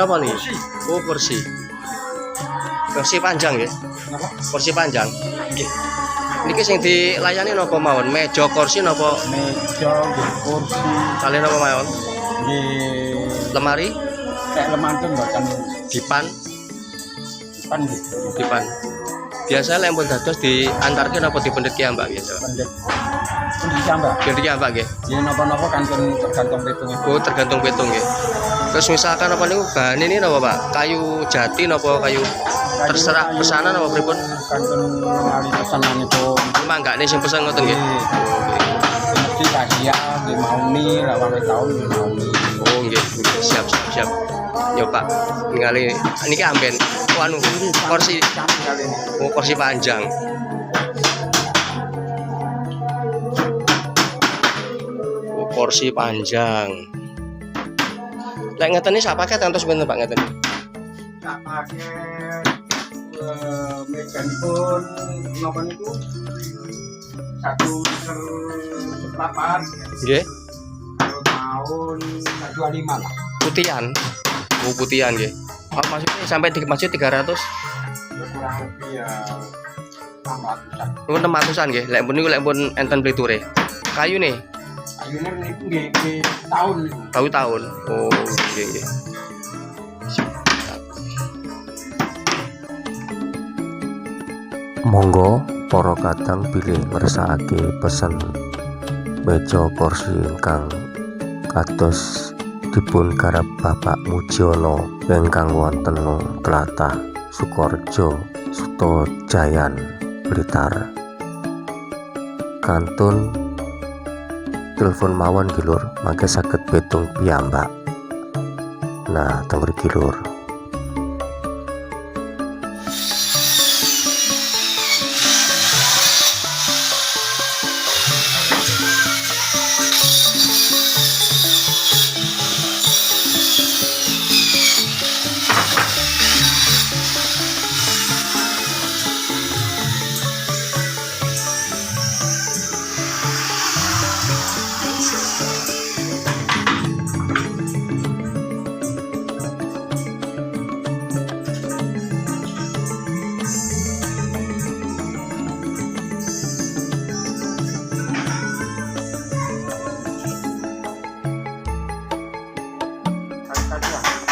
Napa nih? Oh, kursi. Kursi panjang ya? Kursi panjang. Nggih. Niki sing dilayani napa mawon? Meja kursi napa? Meja, kursi, Kali napa mawon? nggih. Lemari? Kayak lemantun mboten Dipan? dipan gitu. Dipan. Biasa lek pun dados diantarke napa dipendhet ki Mbak biasa? Pendek. Bisa Mbak. Pendhet ki Mbak nggih. Ya napa-napa kantun tergantung hitungnya. Oh, tergantung pitung nggih. Terus misalkan apa niku bahan ini napa Pak? Kayu jati napa kayu terserah pesanan apa pripun? Kantun ngali pesanan itu. Manggane sing pesen ngoten nggih. Mesti kasia nggih mauni lawan tahun nggih mauni. Oh nggih, siap. Yo Pak, ningali niki amben anu kursi. Kali ini. Oh, kursi panjang. Oh, kursi panjang. Lek ngeten iki sak paket antos pinten Pak ngeten? Tak pakai meja pun napa niku 1 liter seprapat. Nggih. Kalau tahun 125 lah. Putihan. Oh, putihan nggih. Oh, maksudnya sampai maksud 300? Kurang lebih ya 600-an. Oh, 600-an nggih. Lek pun niku lek pun enten pliture. Kayu nih, Ayune niku nggih tahun niku. tahun. Oh, nggih. Monggo para kadang pilih ngersakake pesen meja kursi ingkang kados dipun garap Bapak Mujiono ingkang wonten Tlatah Sukorejo, Sutojayan, Blitar. Kantun telepon mawon nggih Lur, mangke saged pitung piyambak. Nah, teng mriki Lur.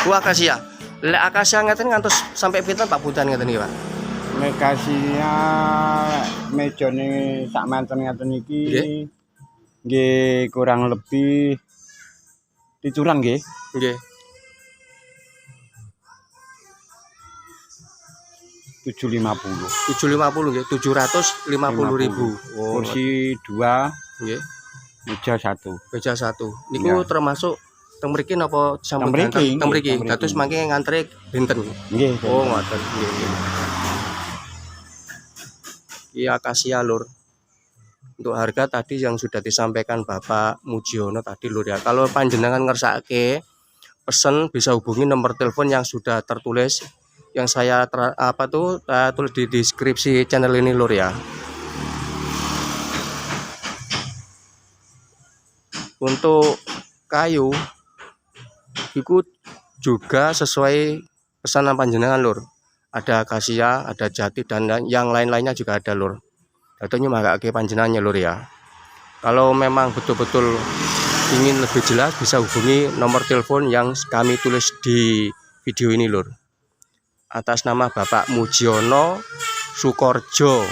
Ku akasia. Lek akasia ngeten ngantos sampai pinten Pak Butan ngeten iki, Pak? Mekasia mejane sak manten ngaten iki. Nggih. Nggih kurang lebih dicuran nggih. Nggih. 750. 750 nggih, 750.000. Oh, Kursi 2, nggih. meja 1. Meja 1. Niku Ya. termasuk teng mriki napa sampun Teng mriki, teng mriki. teng mriki. Dados mangke ngantre benten. Nggih. Oh, ngoten. Nggih. Iya akasia Lur. Untuk harga tadi yang sudah disampaikan Bapak Mujiono tadi Lur ya. Kalau panjenengan ngersake pesen bisa hubungi nomor telepon yang sudah tertulis yang saya tulis di deskripsi channel ini Lur ya. Untuk kayu itu juga sesuai pesanan panjenengan Lur. Ada akasia, ada jati dan yang lain-lainnya juga ada Lur. Datonya magake panjenengannya Lur ya. Kalau memang betul-betul ingin lebih jelas bisa hubungi nomor telepon yang kami tulis di video ini Lur. Atas nama Bapak Mujiono Sukorejo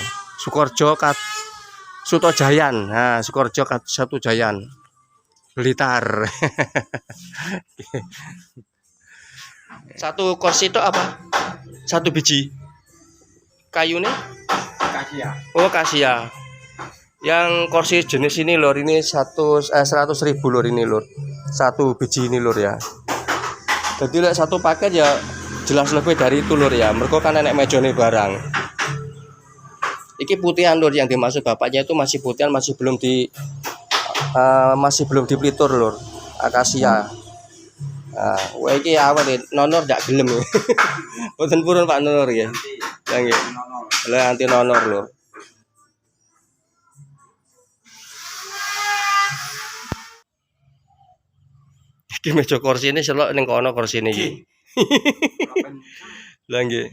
Sutojayan. Nah, Sukorejo Sutojayan, Blitar. Satu kursi itu apa? Satu biji kayu nih? Kasia. Oh, kasia. Yang kursi jenis ini Lur, ini 100.000 Lur ini Lur. Satu biji ini Lur ya. Jadi satu paket ya jelas lebih dari itu Lur ya. Mereka kan enek mejone barang. Iki putihan Lur, yang dimaksud bapaknya itu masih putihan, masih belum diplitur Lur. Akasia. Nah, wah iki awet nonor ndak gelem. Mboten purun Pak Nonor ya. Ya nggih. Lah anti nonor Lur. Iki meja kursi ini selok ning kono kursi ini iki. Lah nggih.